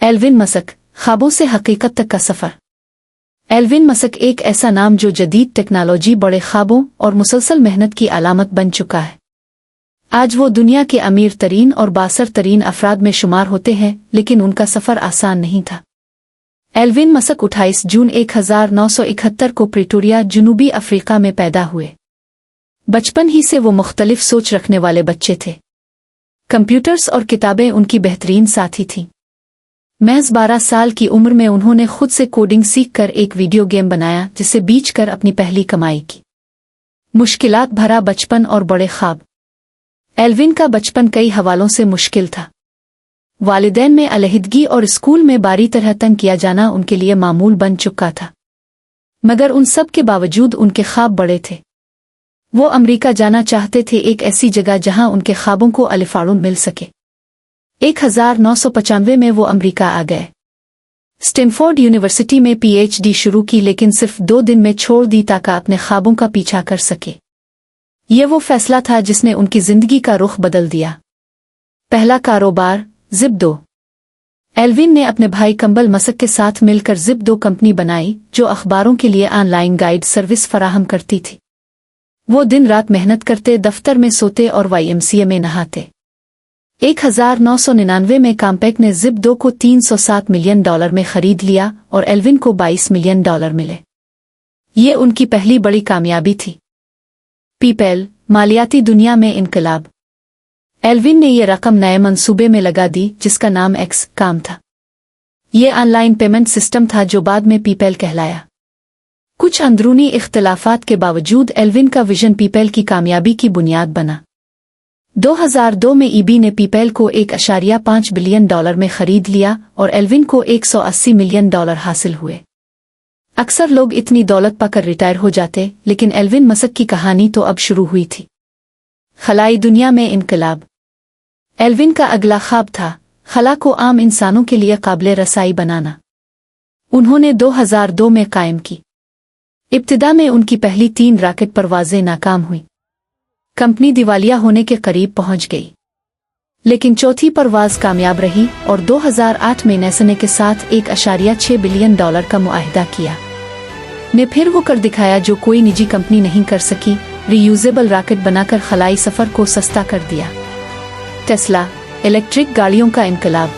Alvin Musk, ख्वाबों से हकीकत तक का सफ़र। एल्विन मस्क एक ऐसा नाम जो जदीद टेक्नोलॉजी, बड़े ख्वाबों और मुसलसल मेहनत की अलामत बन चुका है। आज वो दुनिया के अमीर तरीन और बासर तरीन अफराद में शुमार होते हैं, लेकिन उनका सफ़र आसान नहीं था। एल्विन मस्क 28 जून 1971 को प्रिटोरिया, जनूबी अफ्रीका में पैदा हुए। बचपन ही से वो मुख्तलिफ सोच रखने वाले बच्चे थे। कंप्यूटर्स और किताबें उनकी बेहतरीन साथी थीं। महज 12 साल की उम्र में उन्होंने खुद से कोडिंग सीख कर एक वीडियो गेम बनाया, जिसे बेच कर अपनी पहली कमाई की। मुश्किलात भरा बचपन और बड़े ख्वाब। एल्विन का बचपन कई हवालों से मुश्किल था। वालिदैन में अलहदगी और स्कूल में बारी तरह तंग किया जाना उनके लिए मामूल बन चुका था, मगर उन सब के बावजूद उनके ख्वाब बड़े थे। वो अमेरिका जाना चाहते थे, एक ऐसी जगह जहां उनके ख्वाबों को अलिफाड़ू मिल सके। 1995 में वो अमेरिका आ गए। स्टैनफोर्ड यूनिवर्सिटी में पीएचडी शुरू की, लेकिन सिर्फ 2 दिन में छोड़ दी ताकि अपने ख्वाबों का पीछा कर सके। ये वो फैसला था जिसने उनकी जिंदगी का रुख बदल दिया। पहला कारोबार, ज़िप-2। एल्विन ने अपने भाई कम्बल मस्क के साथ मिलकर ज़िप-2 कंपनी बनाई, जो अखबारों के लिए ऑनलाइन गाइड सर्विस फराहम करती थी। वो दिन रात मेहनत करते, दफ्तर में सोते और YMCA में नहाते। 1999 में कॉम्पैक्ट ने ज़िप-2 को $307 मिलियन में खरीद लिया और एल्विन को $22 मिलियन मिले। ये उनकी पहली बड़ी कामयाबी थी। PayPal, मालियाती दुनिया में इनकलाब। एल्विन ने ये रकम नए मंसूबे में लगा दी, जिसका नाम एक्स काम था। ये ऑनलाइन पेमेंट सिस्टम था जो बाद में PayPal कहलाया। कुछ अंदरूनी इख्तिलाफात के बावजूद एल्विन का विजन PayPal की कामयाबी की बुनियाद बना। 2002 में eBay ने PayPal को $1.5 बिलियन में खरीद लिया और एल्विन को $180 मिलियन हासिल हुए। अक्सर लोग इतनी दौलत पाकर रिटायर हो जाते, लेकिन एल्विन मस्क की कहानी तो अब शुरू हुई थी। खलाई दुनिया में इनकलाब। एल्विन का अगला ख्वाब था खला को आम इंसानों के लिए काबिल रसाई बनाना। उन्होंने 2002 में कायम की। इब्तिदा में उनकी पहली 3 रॉकेट परवाजें नाकाम हुई। कंपनी दिवालिया होने के करीब पहुंच गई, लेकिन चौथी परवाज कामयाब रही और 2008 में नासा ने के साथ $1.6 बिलियन का मुआहिदा किया। ने फिर वो कर दिखाया जो कोई निजी कंपनी नहीं कर सकी, रीयूजेबल रॉकेट बनाकर खलाई सफर को सस्ता कर दिया। टेस्ला, इलेक्ट्रिक गाड़ियों का इनकलाब।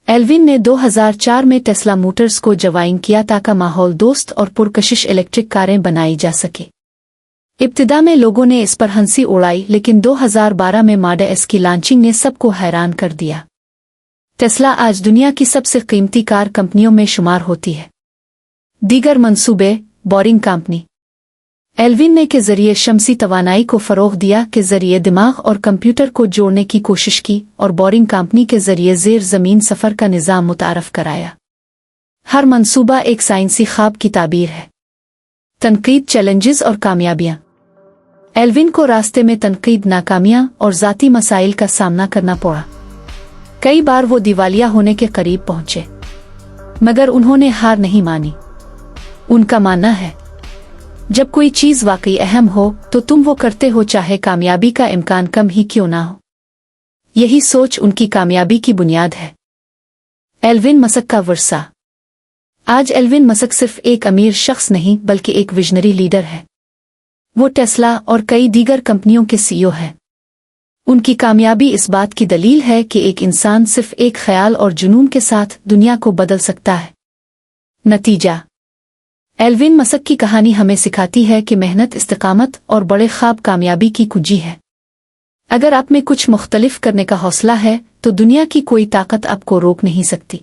एल्विन ने 2004 में टेस्ला मोटर्स को जवाइन किया ताकि माहौल दोस्त और पुरकशिश इलेक्ट्रिक कारें बनाई जा सके। इब्तिदा में लोगों ने इस पर हंसी उड़ाई, लेकिन 2012 में मॉडल एस की लॉन्चिंग ने सबको हैरान कर दिया। टेस्ला आज दुनिया की सबसे कीमती कार कंपनियों में शुमार होती है। दीगर मंसूबे, बोरिंग कंपनी। एल्विन ने के जरिए शमसी तवानाई को फरोग दिया, के जरिए दिमाग और कंप्यूटर को जोड़ने की कोशिश की और बोरिंग कंपनी के जरिए ज़ेर ज़मीन सफ़र का निज़ाम मुतारफ कराया। हर मंसूबा एक साइंसी ख्वाब की ताबीर है। तनकीद, चैलेंजेस और कामयाबियाँ। एल्विन को रास्ते में तनकीद, नाकामियाँ और ज़ाती मसाइल का सामना करना पड़ा। कई बार वो दिवालिया होने के करीब पहुंचे, मगर उन्होंने हार नहीं मानी। उनका मानना है, जब कोई चीज़ वाकई अहम हो तो तुम वो करते हो, चाहे कामयाबी का इम्कान कम ही क्यों ना हो। यही सोच उनकी कामयाबी की बुनियाद है। एल्विन मस्क का वर्सा। आज एल्विन मस्क सिर्फ एक अमीर शख्स नहीं, बल्कि एक विजनरी लीडर है। वो टेस्ला और कई दीगर कंपनियों के CEO हैं। उनकी कामयाबी इस बात की दलील है कि एक इंसान सिर्फ एक ख्याल और जुनून के साथ दुनिया को बदल सकता है। नतीजा। एल्विन मस्क की कहानी हमें सिखाती है कि मेहनत, इस्तिकामत और बड़े ख्वाब कामयाबी की कुंजी है। अगर आप में कुछ मुख्तलिफ करने का हौसला है तो दुनिया की कोई ताकत आपको रोक नहीं सकती।